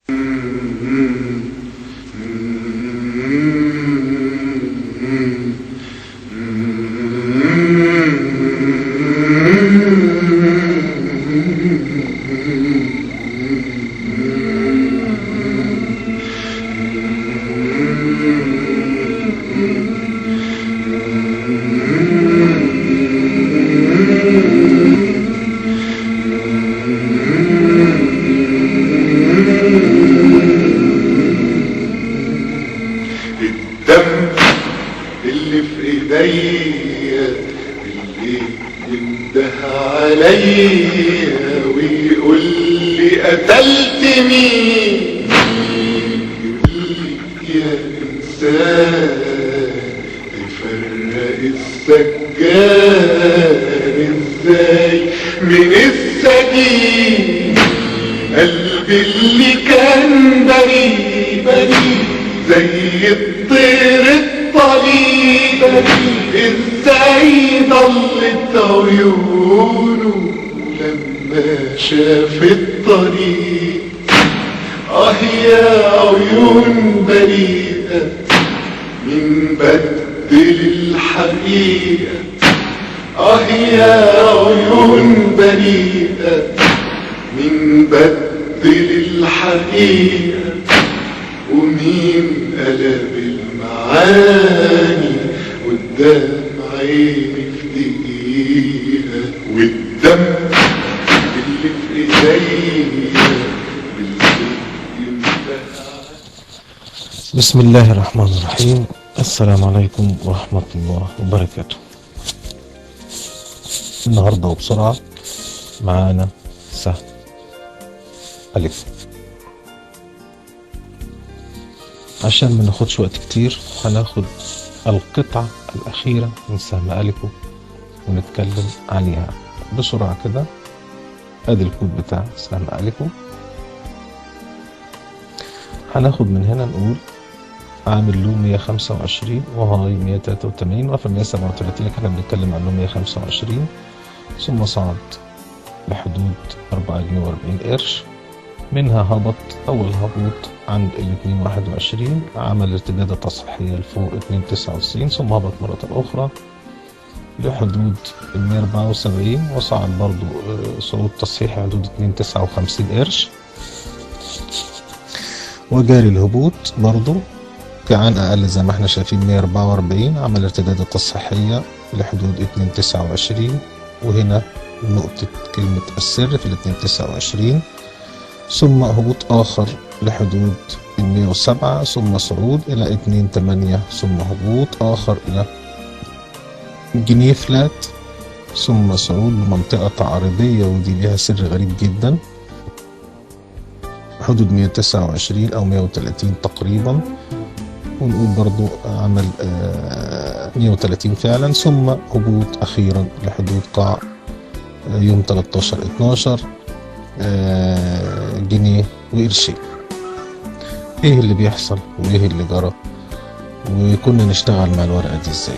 الدم اللي في ايديا اللي ينده عليا ويقول لي قتلت مين، يقول لي يا انسان تفرق السجان ازاي من السجين. قلبي اللي كان بريء بريء زي الطير الطليق ازاي ضلت عيونه لما شاف الطريق. يا عيون بريئة من بدل الحقيقة، يا عيون بريئة من بدل الحقيقة. ومين قلب المعاني قدام عيني في دقيقة، والدم اللي في ايديا بسم الله الرحمن الرحيم. السلام عليكم ورحمة الله وبركاته. النهاردة وبسرعة معانا سهم ألف. عشان ما ناخدش وقت كتير هناخد القطعة الأخيرة من سهم ألفو ونتكلم عليها بسرعة كده. ادي الكود بتاع سهم ألفو. هناخد من هنا نقول عامل له 125 وهاي 183 وفي 137 احنا بنتكلم عن له 125، ثم صعد لحدود 4 جنيه و40 قرش. منها هبط اول هبوط عند ال 221 عمل ارتدادة تصحيحية لفوق 299، ثم هبط مرة اخرى لحدود ال 174 وصعد برضو صعود تصحيحي حدود 259 قرش. وجاري الهبوط برضو كان اقل زي ما احنا شايفين 144 عمل ارتدادة تصحيحية لحدود 229، وهنا نقطة كلمة السر في ال 229، ثم هبوط اخر لحدود 107 ثم صعود الى 28 ثم هبوط اخر الى جنيه فلات ثم صعود بمنطقة تعريضية ودي ليها سر غريب جدا حدود 129 او 130 تقريبا، ونقول برضو عمل 130 فعلا، ثم هبوط اخيرا لحدود قاع يوم 13/12 جنيه وقرشين. ايه اللي بيحصل وايه اللي جرى وكنا نشتغل مع الورقة دي ازاي؟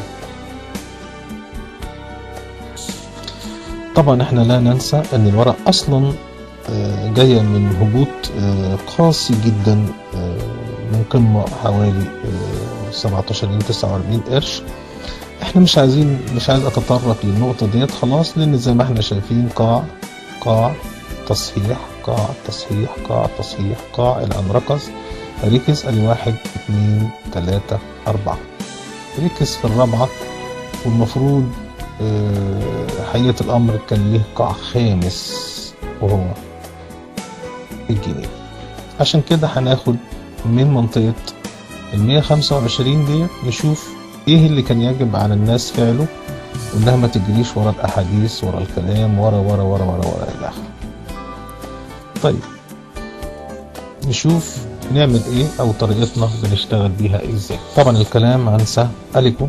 طبعا احنا لا ننسى ان الورق اصلا جاية من هبوط قاسي جدا من قمة حوالي 17 جنيه 49 قرش. احنا مش عايز اتطرق للنقطة ديت خلاص، لان زي ما احنا شايفين قاع تصحيح قاع تصحيح قاع تصحيح قاع الى ان ركز ادي 1 2 3 4 ركز في الرابعة، والمفروض حقيقة الامر كان ليه قاع خامس وهو الجنيه. عشان كده هناخد من منطقة ال 125 دي نشوف ايه اللي كان يجب على الناس فعله، وانها ما تجريش ورا الاحاديث ورا الكلام ورا ورا ورا ورا ورا الى اخره. طيب نشوف نعمل ايه او طريقتنا بنشتغل بيها ازاي. طبعا الكلام عن سهم ألفو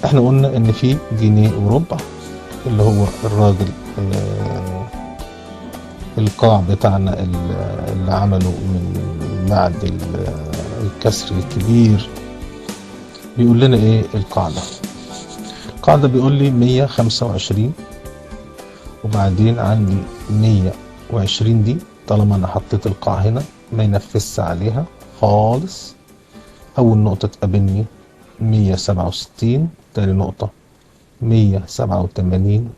احنا قلنا ان في جنيه وربع اللي هو الراجل القاع بتاعنا اللي عمله من بعد الكسر الكبير. بيقول لنا ايه القاعدة بيقول لي 125 وبعدين عندي 120 دي طالما انا حطيت القاع هنا ما ينفذش عليها خالص. اول نقطة تقابلني 167، تاني نقطة 187،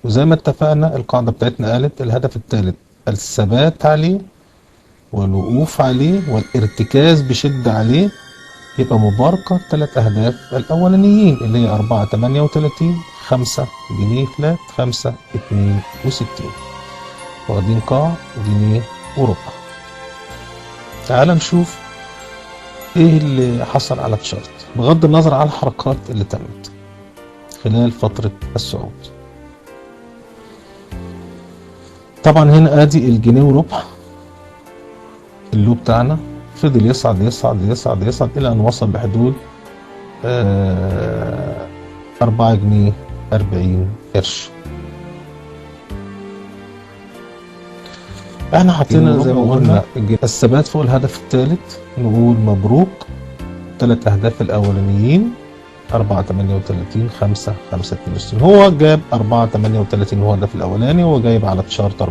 وزي ما اتفقنا القاعدة بتاعتنا قالت الهدف الثالث الثبات عليه والوقوف عليه والارتكاز بشدة عليه، يبقى مباركة 3 أهداف الأولانيين اللي هي 4.38 5 جنيه فلات 5.62، واخدين قاع جنيه وربع. تعال نشوف ايه اللي حصل على الشارت بغض النظر على الحركات اللي تمت خلال فترة الصعود. طبعا هنا ادي الجنيه وربع، اللو بتاعنا فضل يصعد يصعد يصعد يصعد الى ان وصل لحدود 4 جنيه 40 قرش. احنا حطينا زي ما قلنا الثبات فوق الهدف الثالث، نقول مبروك 3 اهداف الاولانيين 4.38 5 5.62. هو جاب 4.38 هو الهدف الاولاني، هو جايب على الشارت 4.40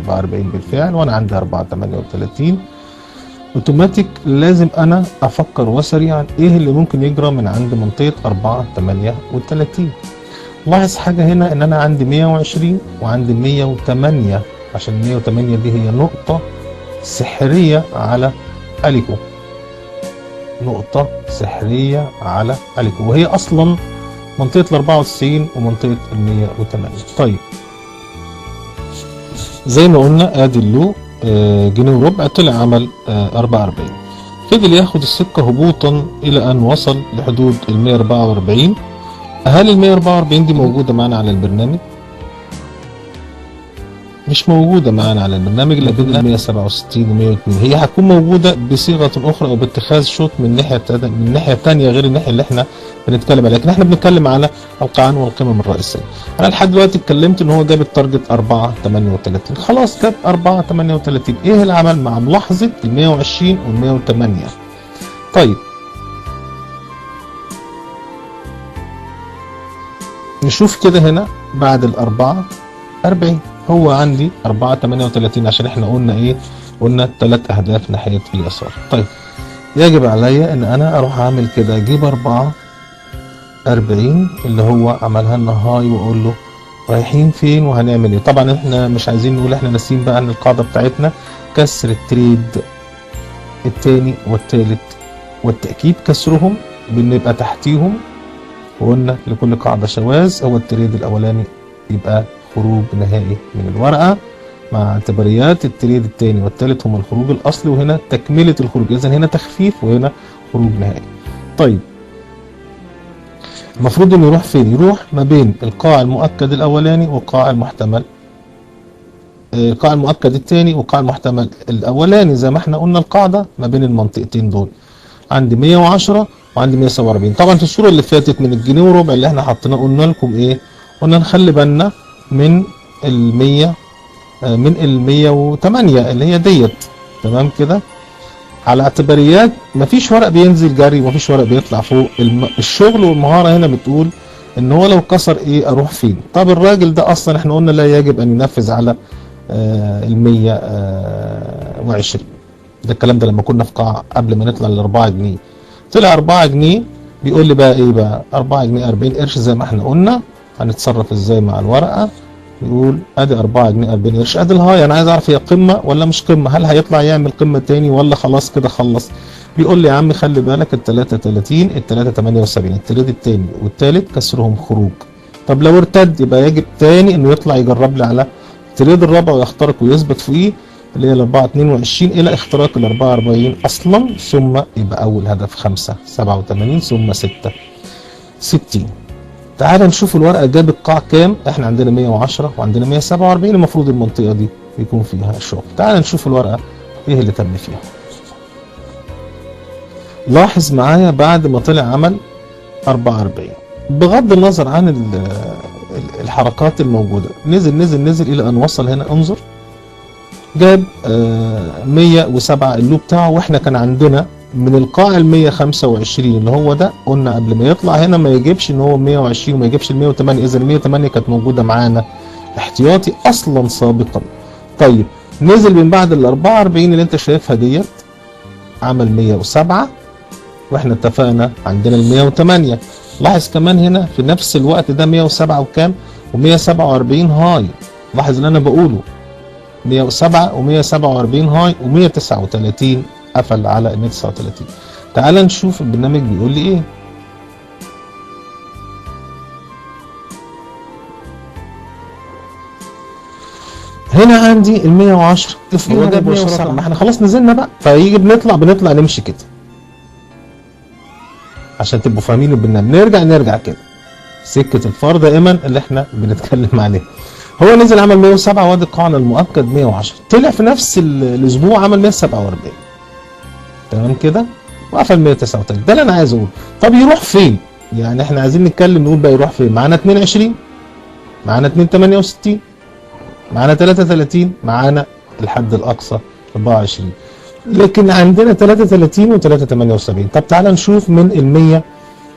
بالفعل وانا عندي 4.38. اوتوماتيك لازم انا افكر وسريعا ايه اللي ممكن يجرى من عند منطقة 4.38. لاحظ حاجة هنا ان انا عندي 120 وعندي 108، عشان 108 دي هي نقطة سحرية على أليكو، نقطة سحرية على أليكو، وهي أصلا منطقة 94 ومنطقة 108. طيب زي ما قلنا ادي اللو جنيه وربع طلع عمل 44، فضل ياخد السكة هبوطا إلى أن وصل لحدود 144. هل 144 دي موجودة معنا على البرنامج؟ مش موجودة معانا على البرنامج، لكن 167 و 102 هي هتكون موجودة بصيغة أخرى أو باتخاذ شوط من ناحية تانية غير الناحية اللي احنا بنتكلم عليها، لكن احنا بنتكلم على القاعان والقمم الرئيسية. أنا لحد دلوقتي اتكلمت إن هو جاب التارجت 4.38، خلاص جاب 4.38. إيه العمل مع ملاحظة ال 120 وال 108؟ طيب نشوف كده هنا بعد ال 4.40 هو عندي 4.38 عشان احنا قلنا ايه؟ قلنا 3 اهداف ناحية اليسار. طيب يجب عليا ان انا اروح اعمل كده، اجيب 4.40 اللي هو عملها لنا هاي واقول له رايحين فين وهنعمل ايه. طبعا احنا مش عايزين نقول، احنا ناسيين بقى ان القاعدة بتاعتنا كسر التريد الثاني والثالث والتأكيد كسرهم بنبقى تحتيهم، وقلنا لكل قاعدة شواذ، هو التريد الاولاني يبقى خروج نهائي من الورقة مع اعتباريات التريد الثاني والثالث هما الخروج الاصلي، وهنا تكملة الخروج، اذا هنا تخفيف وهنا خروج نهائي. طيب المفروض انه يروح فين؟ يروح ما بين القاع المؤكد الاولاني والقاع المحتمل، القاع المؤكد الثاني والقاع المحتمل الاولاني، زي ما احنا قلنا القاعدة ما بين المنطقتين دول عندي 110 وعندي 147. طبعا في الصورة اللي فاتت من الجنيه وربع اللي احنا حطيناه قلنا لكم ايه؟ قلنا نخلي بالنا من ال 108 اللي هي ديت، تمام كده، على اعتباريات مفيش ورق بينزل جري ومفيش ورق بيطلع فوق. الشغل والمهارة هنا بتقول ان هو لو كسر ايه اروح فين. طب الراجل ده اصلا احنا قلنا لا يجب ان ينفذ على ال 120. ده الكلام ده لما كنا في قاع قبل ما نطلع ل 4 جنيه، طلع 4 جنيه بيقول لي بقى ايه بقى 4 جنيه 40 قرش زي ما احنا قلنا. هنتصرف ازاي مع الورقة؟ يقول ادي 4 جنيه 40 قرش، ادي الهاي، انا عايز اعرف هي قمة ولا مش قمة، هل هيطلع يعمل قمة تاني ولا خلاص كده خلص. بيقول لي يا عم خلي بالك ال 33 ال 378 التريد التاني والتالت كسرهم خروج. طب لو ارتد يبقى يجب تاني انه يطلع يجرب لي على التريد الرابع ويخترق ويثبت فوقيه اللي هي ال 4.22 الى اختراق ال 4.40 اصلا، ثم يبقى اول هدف 5.87 ثم 6.60. تعال نشوف الورقة جاب القاع كام. احنا عندنا 110 وعندنا 147، المفروض المنطقة دي يكون فيها الشغل. تعال نشوف الورقة ايه اللي تم فيها. لاحظ معايا بعد ما طلع عمل 44 بغض النظر عن الحركات الموجودة، نزل نزل نزل الى ان وصل هنا، انظر جاب 107 اللو بتاعه، واحنا كان عندنا من القاع ال 125 اللي هو ده قلنا قبل ما يطلع هنا ما يجيبش ان هو 120 وما يجيبش ال 108، اذا ال 108 كانت موجوده معانا احتياطي اصلا سابقا. طيب نزل من بعد ال 44 اللي انت شايفها ديت، عمل 107، واحنا اتفقنا عندنا ال 108. لاحظ كمان هنا في نفس الوقت ده 107 وكام و147 هاي. لاحظ اللي انا بقوله 107 و147 هاي و139 قفل على ال 139. تعال نشوف البرنامج بيقول لي ايه. هنا عندي ال 110 هو ده 107. ما احنا خلاص نزلنا بقى، فيجي بنطلع نمشي كده عشان تبقوا فاهمين البرنامج. نرجع كده سكه الفار دائما اللي احنا بنتكلم عليها. هو نزل عمل 107 وادي القاعده المؤكد 110، طلع في نفس الاسبوع عمل 147 تمام كده وقفل 139. ده اللي انا عايز اقوله. طب يروح فين؟ يعني احنا عايزين نتكلم نقول بقى يروح فين. معانا 22، معانا 268، معانا 33، معانا الحد الاقصى 24، لكن عندنا 33 و378. طب تعالى نشوف من ال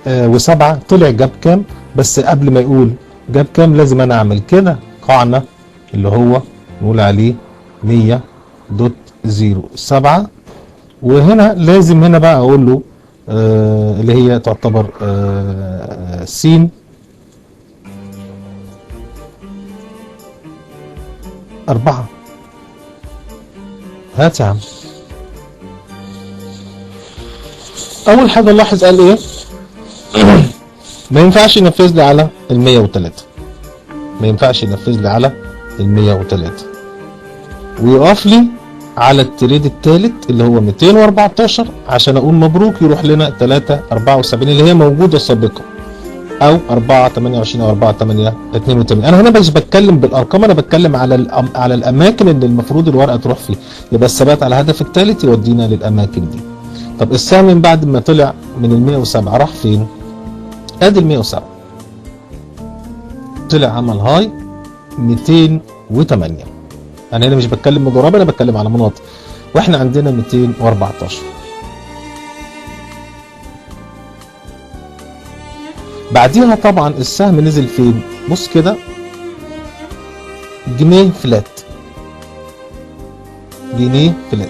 107 طلع جاب كام. بس قبل ما يقول جاب كام لازم انا اعمل كده قاعده اللي هو نقول عليه 100.07، وهنا لازم هنا بقى اقول له اللي هي تعتبر س 4. هات يا عم. اول حاجه نلاحظ قال ايه؟ ما ينفعش ينفذ لي على ال 103، ما ينفعش ينفذ لي على ال 103، ويقف لي على التريد الثالث اللي هو 214 عشان اقول مبروك يروح لنا 374 اللي هي موجوده سابقا، او 428 او 4882. انا هنا مش بتكلم بالارقام، انا بتكلم على الاماكن اللي المفروض الورقه تروح فيه. يبقى الثبات على الهدف الثالث يودينا للاماكن دي. طب السهم من بعد ما طلع من ال 107 راح فين؟ ادي ال 107 طلع عمل هاي 208. انا هنا مش بتكلم مضاربه، انا بتكلم على مناطق، واحنا عندنا 214. بعديها طبعا السهم نزل فين؟ بص كده جنيه فلات، جنيه فلات.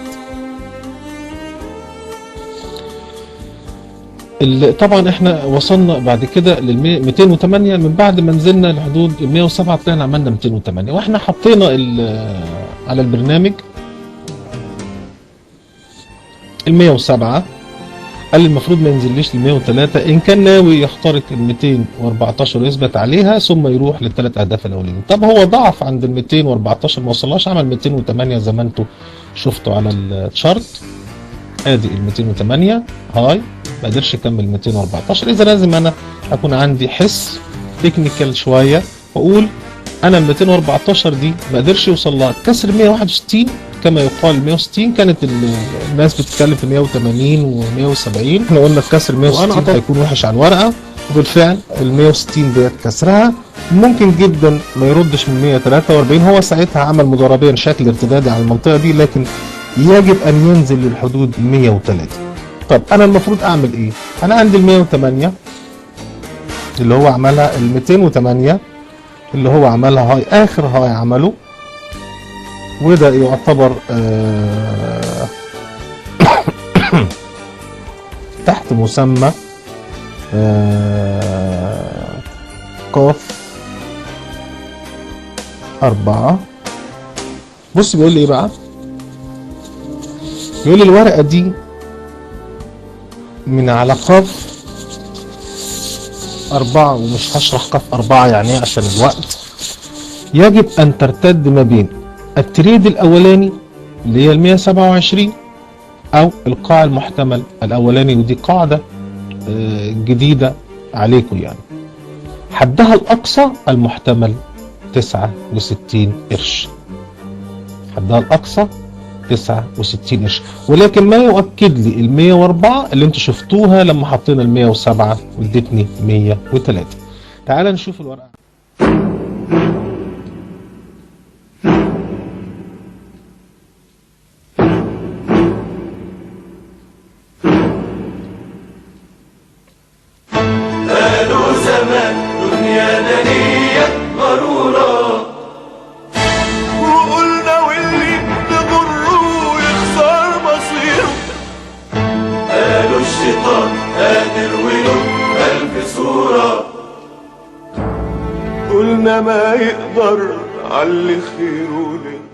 طبعا احنا وصلنا بعد كده لل 208 من بعد ما نزلنا لحدود ال 107 طلعنا عملنا 208، واحنا حطينا على البرنامج ال 107. قال المفروض ما ينزليش ل 103 ان كان ناوي يخترق ال 214 ويثبت عليها ثم يروح للثلاث اهداف الاولين. طب هو ضعف عند ال 214 ما وصلهاش، عمل 208 زي ما انتم شفتوا على الشارت. ادي ال 208 هاي، ما قدرش يكمل 214. اذا لازم انا اكون عندي حس تكنيكال شويه واقول انا ال 214 دي ما قدرش يوصل لها. كسر 161 كما يقال 160 كانت الناس بتتكلم في 180 و170. احنا قلنا الكسر 160 هيكون وحش على الورقه، وبالفعل ال 160 ديت كسرها ممكن جدا ما يردش من 143. هو ساعتها عمل مضاربيا شكل ارتدادي على المنطقه دي، لكن يجب ان ينزل للحدود 103. طب انا المفروض اعمل ايه؟ انا عندي ال 108 اللي هو عملها، ال 208 اللي هو عملها هاي، اخر هاي عمله، وده يعتبر تحت مسمى قاف 4. بص بيقول لي ايه بقى؟ بيقول لي الورقة دي من على قاف 4، ومش هشرح قاف 4 يعني ايه عشان الوقت. يجب ان ترتد ما بين التريد الاولاني اللي هي ال 127 او القاع المحتمل الاولاني، ودي قاعدة جديدة عليكم يعني. حدها الاقصى المحتمل 69 قرش، حدها الاقصى 69 قرش، ولكن ما يؤكد لي ال 104 اللي انتوا شفتوها لما حطينا ال 107 وادتني 103. تعال نشوف الورقة. قالوا زمان دنيا دنيا غرورة، وقلنا واللي الشيطان قادر وله ألف صورة. قلنا ما يقدر على اللي خيره ليه